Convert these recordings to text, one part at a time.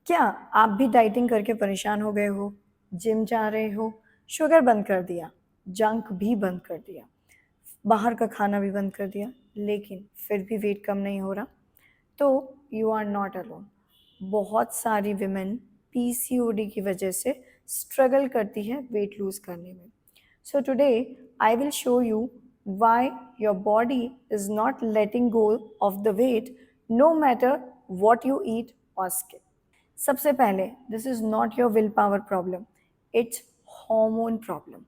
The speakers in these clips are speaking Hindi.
क्या आप भी डाइटिंग करके परेशान हो गए हो? जिम जा रहे हो, शुगर बंद कर दिया, जंक भी बंद कर दिया, बाहर का खाना भी बंद कर दिया, लेकिन फिर भी वेट कम नहीं हो रहा? तो यू आर नॉट अलोन। बहुत सारी विमेन पीसीओडी की वजह से स्ट्रगल करती है वेट लूज करने में। So today I will show you why your body is not letting go of the weight no matter what you eat or skip. सबसे पहले, this is not your will power problem, it's hormone problem.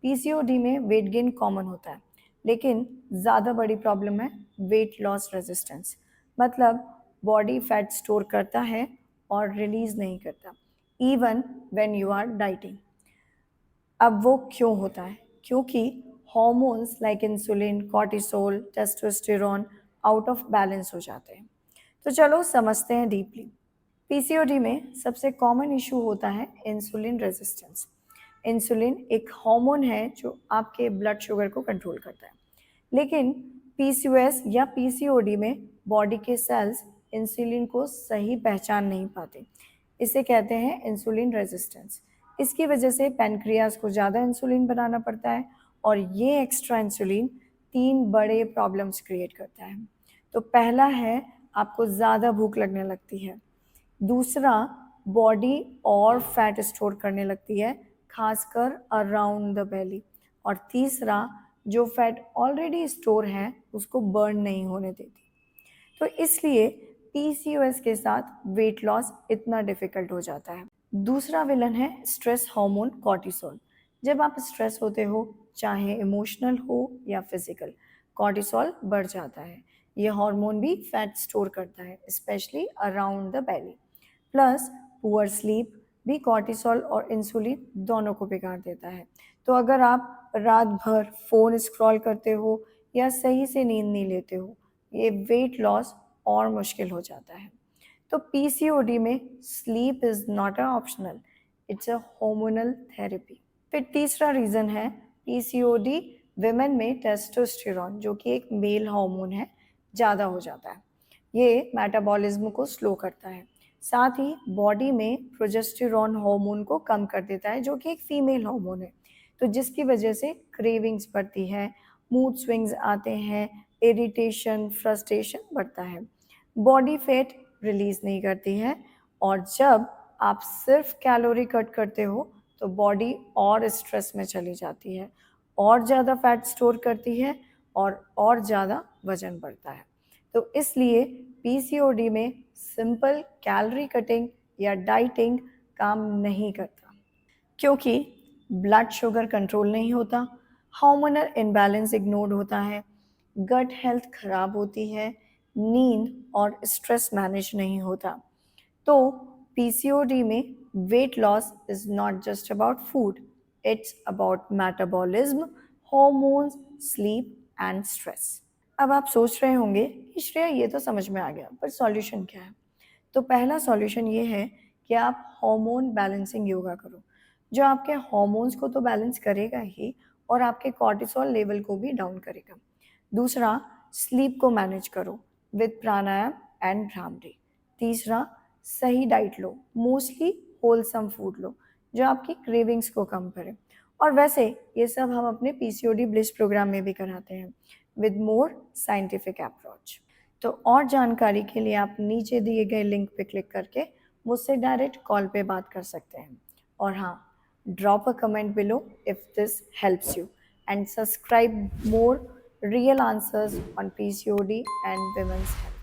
PCOD में वेट गेन कॉमन होता है, लेकिन ज़्यादा बड़ी प्रॉब्लम है वेट लॉस रेजिस्टेंस। मतलब बॉडी फैट स्टोर करता है और रिलीज नहीं करता, even when you are dieting. अब वो क्यों होता है? क्योंकि hormones like insulin, cortisol, testosterone out of balance हो जाते हैं। तो चलो समझते हैं डीपली। पीसीओडी में सबसे कॉमन इशू होता है इंसुलिन रेजिस्टेंस। इंसुलिन एक हार्मोन है जो आपके ब्लड शुगर को कंट्रोल करता है, लेकिन पीसीओएस या पीसीओडी में बॉडी के सेल्स इंसुलिन को सही पहचान नहीं पाते। इसे कहते हैं इंसुलिन रेजिस्टेंस। इसकी वजह से पैनक्रियाज को ज़्यादा इंसुलिन बनाना पड़ता है, और ये एक्स्ट्रा इंसुलिन तीन बड़े प्रॉब्लम्स क्रिएट करता है। तो पहला है, आपको ज़्यादा भूख लगने लगती है। दूसरा, बॉडी और फैट स्टोर करने लगती है, खासकर अराउंड द बेली। और तीसरा, जो फैट ऑलरेडी स्टोर है उसको बर्न नहीं होने देती। तो इसलिए पीसीओएस के साथ वेट लॉस इतना डिफिकल्ट हो जाता है। दूसरा विलन है स्ट्रेस हार्मोन कॉर्टिसोल। जब आप स्ट्रेस होते हो, चाहे इमोशनल हो या फिजिकल, कॉर्टिसोल बढ़ जाता है। ये हार्मोन भी फैट स्टोर करता है, specially around the belly. Plus poor sleep भी कॉर्टिसोल और इंसुलिन दोनों को बिगाड़ देता है। तो अगर आप रात भर फ़ोन स्क्रॉल करते हो या सही से नींद नहीं लेते हो, ये वेट लॉस और मुश्किल हो जाता है। तो पीसीओडी में sleep is not a optional, it's a hormonal therapy. फिर तीसरा रीज़न है पीसीओडी विमेन में टेस्टोस्टेरॉन, जो कि एक मेल हार्मोन है, ज़्यादा हो जाता है। ये मेटाबॉलिज्म को स्लो करता है, साथ ही बॉडी में प्रोजेस्टेरॉन हार्मोन को कम कर देता है, जो कि एक फीमेल हार्मोन है। तो जिसकी वजह से क्रेविंग्स बढ़ती है, मूड स्विंग्स आते हैं, इरिटेशन, फ्रस्ट्रेशन बढ़ता है। बॉडी फैट रिलीज नहीं करती है, और जब आप सिर्फ कैलोरी कट करते हो तो बॉडी और स्ट्रेस में चली जाती है, और ज़्यादा फैट स्टोर करती है, और ज़्यादा वजन बढ़ता है। तो इसलिए पीसीओडी में सिंपल कैलोरी कटिंग या डाइटिंग काम नहीं करता, क्योंकि ब्लड शुगर कंट्रोल नहीं होता, हार्मोनल इम्बैलेंस इग्नोर्ड होता है, गट हेल्थ खराब होती है, नींद और स्ट्रेस मैनेज नहीं होता। तो पीसीओडी में weight loss is not just about food, it's about metabolism, hormones, sleep and stress. अब आप सोच रहे होंगे कि श्रेया, ये तो समझ में आ गया, पर सॉल्यूशन क्या है? तो पहला सॉल्यूशन ये है कि आप हार्मोन बैलेंसिंग योगा करो, जो आपके हार्मोन्स को तो बैलेंस करेगा ही, और आपके कॉर्टिसोल लेवल को भी डाउन करेगा। दूसरा, स्लीप को मैनेज करो विद प्राणायाम एंड भ्रामरी। तीसरा, सही डाइट लो, मोस्टली होलसम फूड लो, जो आपकी क्रेविंग्स को कम करे। और वैसे ये सब हम अपने पीसीओडी ब्लिस प्रोग्राम में भी कराते हैं, विद मोर साइंटिफिक अप्रोच। तो और जानकारी के लिए आप नीचे दिए गए लिंक पे क्लिक करके मुझसे डायरेक्ट कॉल पे बात कर सकते हैं। और हाँ, drop a comment below if this helps you, and subscribe more real answers on PCOD and women's health.